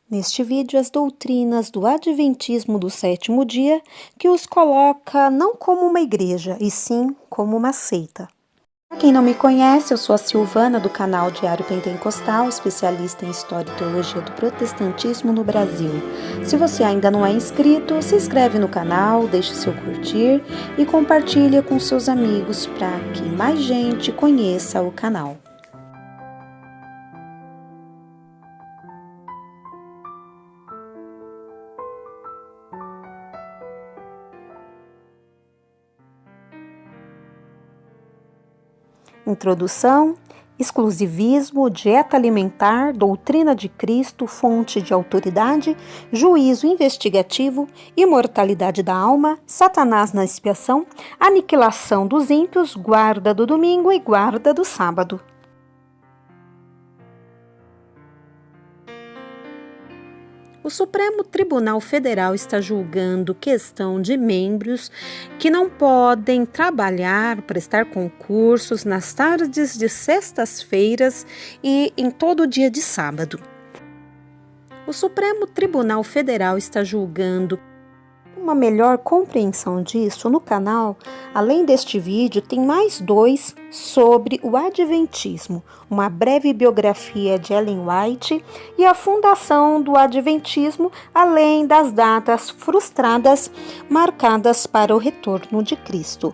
Neste vídeo, as doutrinas do Adventismo do sétimo dia, que os coloca não como uma igreja, e sim como uma seita. Para quem não me conhece, eu sou a Silvana do canal Diário Pentecostal, especialista em História e Teologia do Protestantismo no Brasil. Se você ainda não é inscrito, se inscreve no canal, deixe seu curtir e compartilha com seus amigos para que mais gente conheça o canal. Introdução, exclusivismo, dieta alimentar, doutrina de Cristo, fonte de autoridade, juízo investigativo, imortalidade da alma, Satanás na expiação, aniquilação dos ímpios, guarda do domingo e guarda do sábado. O Supremo Tribunal Federal está julgando questão de membros que não podem trabalhar, prestar concursos nas tardes de sextas-feiras e em todo dia de sábado. O Supremo Tribunal Federal está julgando. Uma melhor compreensão disso, no canal, além deste vídeo, tem mais 2 sobre o Adventismo, uma breve biografia de Ellen White e a fundação do Adventismo, além das datas frustradas marcadas para o retorno de Cristo.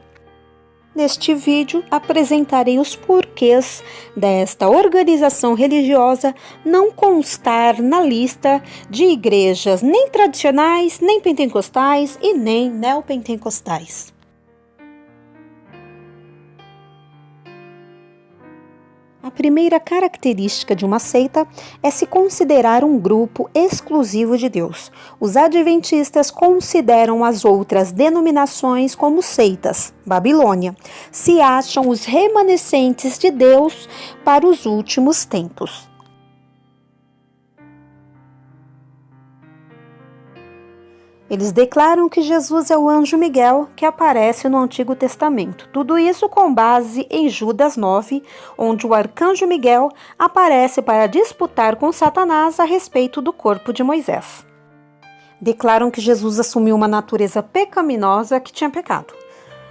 Neste vídeo, apresentarei os porquês desta organização religiosa não constar na lista de igrejas nem tradicionais, nem pentecostais e nem neopentecostais. A primeira característica de uma seita é se considerar um grupo exclusivo de Deus. Os adventistas consideram as outras denominações como seitas. Babilônia. Se acham os remanescentes de Deus para os últimos tempos. Eles declaram que Jesus é o anjo Miguel que aparece no Antigo Testamento. Tudo isso com base em Judas 9, onde o arcanjo Miguel aparece para disputar com Satanás a respeito do corpo de Moisés. Declaram que Jesus assumiu uma natureza pecaminosa que tinha pecado.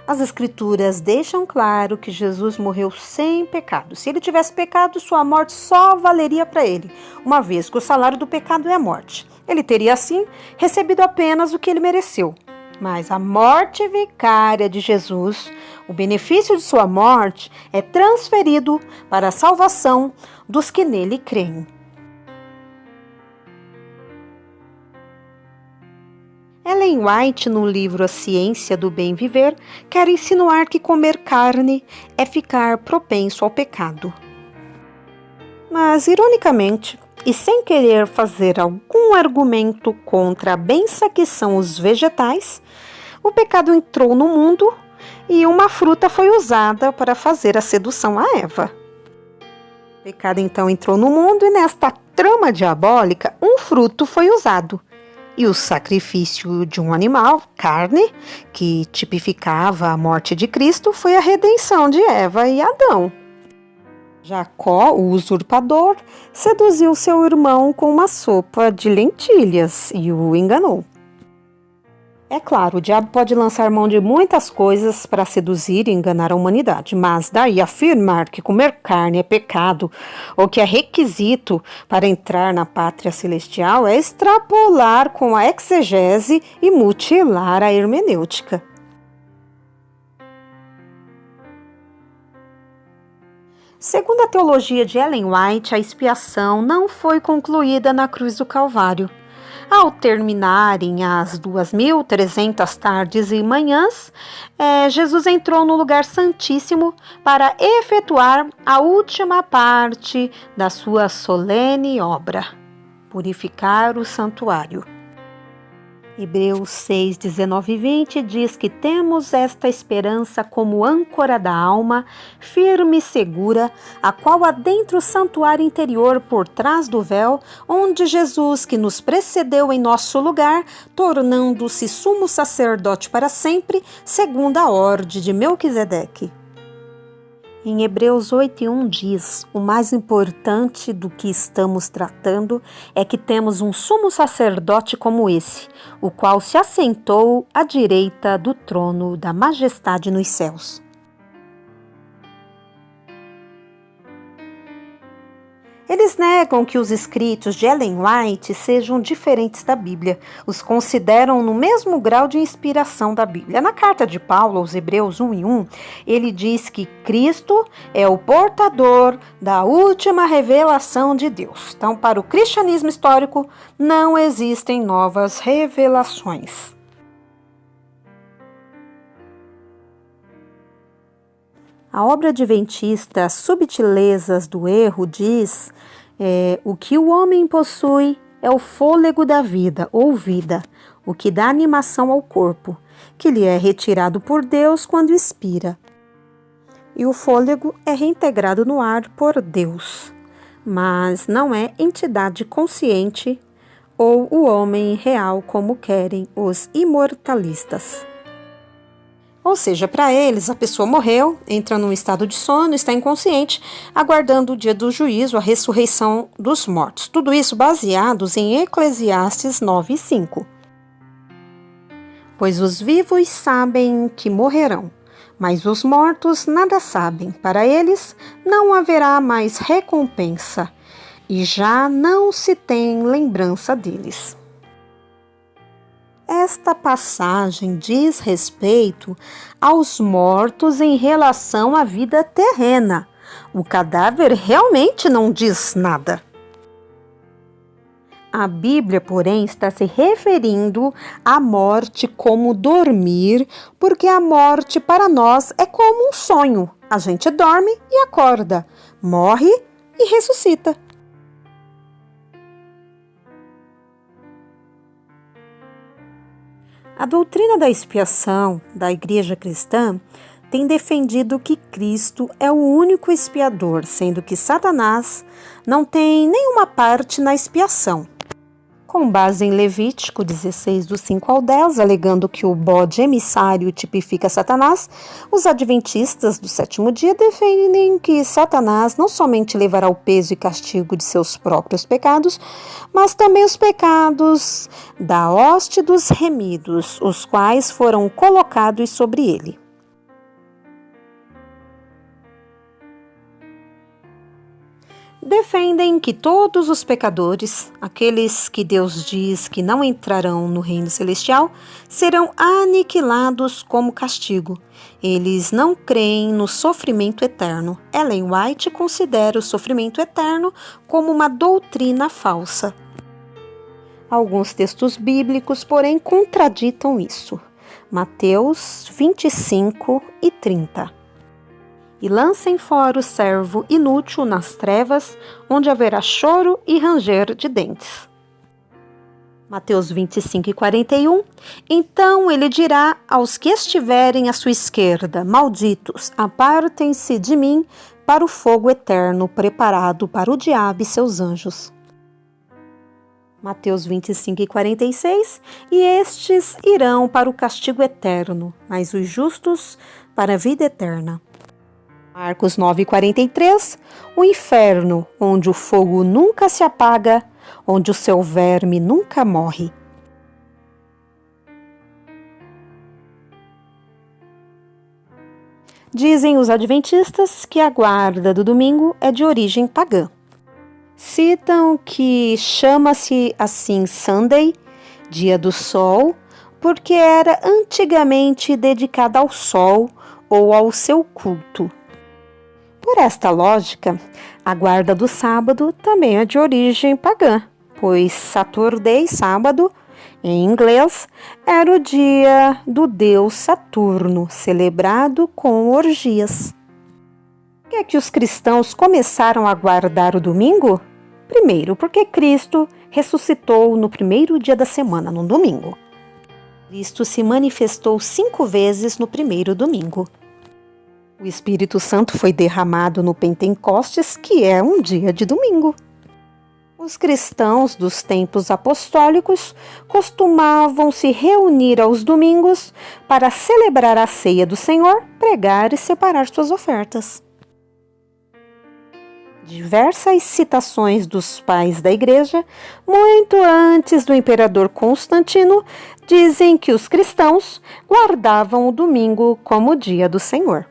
As Escrituras deixam claro que Jesus morreu sem pecado. Se ele tivesse pecado, sua morte só valeria para ele, uma vez que o salário do pecado é a morte. Ele teria, assim, recebido apenas o que ele mereceu. Mas a morte vicária de Jesus, o benefício de sua morte, é transferido para a salvação dos que nele creem. Ellen White, no livro A Ciência do Bem Viver, quer insinuar que comer carne é ficar propenso ao pecado. Mas, ironicamente, e sem querer fazer algum argumento contra a benção que são os vegetais, o pecado entrou no mundo e uma fruta foi usada para fazer a sedução a Eva. O pecado então entrou no mundo e nesta trama diabólica um fruto foi usado. E o sacrifício de um animal, carne, que tipificava a morte de Cristo, foi a redenção de Eva e Adão. Jacó, o usurpador, seduziu seu irmão com uma sopa de lentilhas e o enganou. É claro, o diabo pode lançar mão de muitas coisas para seduzir e enganar a humanidade, mas daí afirmar que comer carne é pecado ou que é requisito para entrar na pátria celestial é extrapolar com a exegese e mutilar a hermenêutica. Segundo a teologia de Ellen White, a expiação não foi concluída na cruz do Calvário. Ao terminarem as 2.300 tardes e manhãs, Jesus entrou no lugar santíssimo para efetuar a última parte da sua solene obra, purificar o santuário. Hebreus 6, 19 e 20 diz que temos esta esperança como âncora da alma, firme e segura, a qual adentra o santuário interior por trás do véu, onde Jesus, que nos precedeu em nosso lugar, tornando-se sumo sacerdote para sempre, segundo a ordem de Melquisedeque. Em Hebreus 8:1 diz: o mais importante do que estamos tratando é que temos um sumo sacerdote como esse, o qual se assentou à direita do trono da majestade nos céus. Eles negam que os escritos de Ellen White sejam diferentes da Bíblia. Os consideram no mesmo grau de inspiração da Bíblia. Na carta de Paulo aos Hebreus 1:1, ele diz que Cristo é o portador da última revelação de Deus. Então, para o cristianismo histórico, não existem novas revelações. A obra adventista Subtilezas do Erro diz: o que o homem possui é o fôlego da vida, ou vida, o que dá animação ao corpo, que lhe é retirado por Deus quando expira. E o fôlego é reintegrado no ar por Deus, mas não é entidade consciente ou o homem real como querem os imortalistas. Ou seja, para eles, a pessoa morreu, entra num estado de sono, está inconsciente, aguardando o dia do juízo, a ressurreição dos mortos. Tudo isso baseados em Eclesiastes 9:5. Pois os vivos sabem que morrerão, mas os mortos nada sabem. Para eles não haverá mais recompensa, e já não se tem lembrança deles. Esta passagem diz respeito aos mortos em relação à vida terrena. O cadáver realmente não diz nada. A Bíblia, porém, está se referindo à morte como dormir, porque a morte para nós é como um sonho. A gente dorme e acorda, morre e ressuscita. A doutrina da expiação da Igreja Cristã tem defendido que Cristo é o único expiador, sendo que Satanás não tem nenhuma parte na expiação. Com base em Levítico 16, do 5 ao 10, alegando que o bode emissário tipifica Satanás, os adventistas do sétimo dia defendem que Satanás não somente levará o peso e castigo de seus próprios pecados, mas também os pecados da hoste dos remidos, os quais foram colocados sobre ele. Defendem que todos os pecadores, aqueles que Deus diz que não entrarão no reino celestial, serão aniquilados como castigo. Eles não creem no sofrimento eterno. Ellen White considera o sofrimento eterno como uma doutrina falsa. Alguns textos bíblicos, porém, contraditam isso. Mateus 25:30. E lancem fora o servo inútil nas trevas, onde haverá choro e ranger de dentes. Mateus 25:41. Então ele dirá aos que estiverem à sua esquerda: malditos, apartem-se de mim para o fogo eterno, preparado para o diabo e seus anjos. Mateus 25:46. E estes irão para o castigo eterno, mas os justos para a vida eterna. Marcos 9:43, o inferno, onde o fogo nunca se apaga, onde o seu verme nunca morre. Dizem os adventistas que a guarda do domingo é de origem pagã. Citam que chama-se assim Sunday, dia do sol, porque era antigamente dedicada ao sol ou ao seu culto. Por esta lógica, a guarda do sábado também é de origem pagã, pois Saturday, sábado, em inglês, era o dia do deus Saturno, celebrado com orgias. Por que é que os cristãos começaram a guardar o domingo? Primeiro, porque Cristo ressuscitou no primeiro dia da semana, no domingo. Cristo se manifestou 5 vezes no primeiro domingo. O Espírito Santo foi derramado no Pentecostes, que é um dia de domingo. Os cristãos dos tempos apostólicos costumavam se reunir aos domingos para celebrar a ceia do Senhor, pregar e separar suas ofertas. Diversas citações dos pais da Igreja, muito antes do imperador Constantino, dizem que os cristãos guardavam o domingo como o dia do Senhor.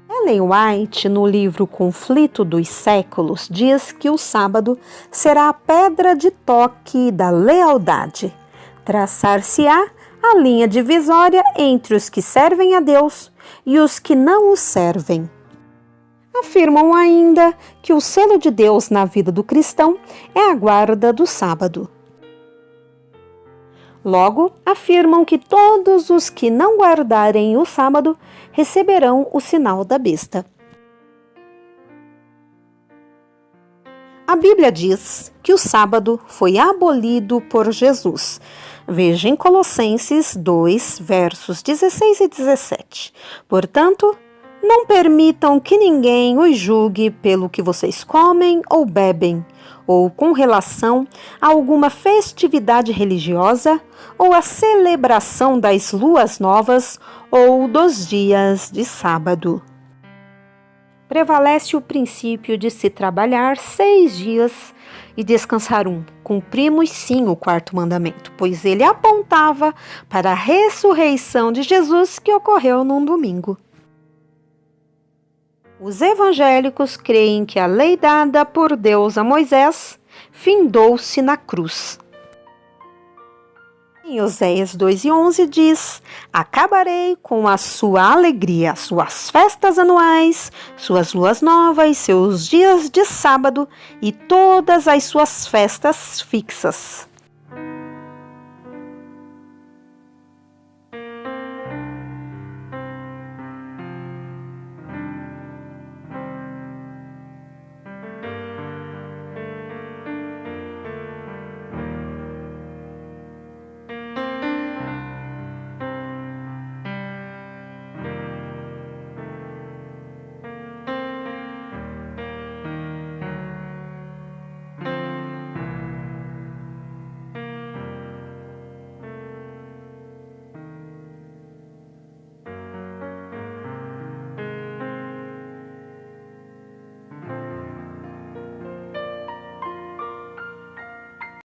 Ellen White, no livro Conflito dos Séculos, diz que o sábado será a pedra de toque da lealdade. Traçar-se-á a linha divisória entre os que servem a Deus e os que não o servem. Afirmam ainda que o selo de Deus na vida do cristão é a guarda do sábado. Logo, afirmam que todos os que não guardarem o sábado receberão o sinal da besta. A Bíblia diz que o sábado foi abolido por Jesus. Veja em Colossenses 2, versos 16 e 17. Portanto, não permitam que ninguém os julgue pelo que vocês comem ou bebem, ou com relação a alguma festividade religiosa, ou a celebração das luas novas, ou dos dias de sábado. Prevalece o princípio de se trabalhar 6 dias e descansar um. Cumprimos sim o 4º mandamento, pois ele apontava para a ressurreição de Jesus que ocorreu num domingo. Os evangélicos creem que a lei dada por Deus a Moisés findou-se na cruz. Em Oséias 2:11 diz: acabarei com a sua alegria, suas festas anuais, suas luas novas, seus dias de sábado e todas as suas festas fixas.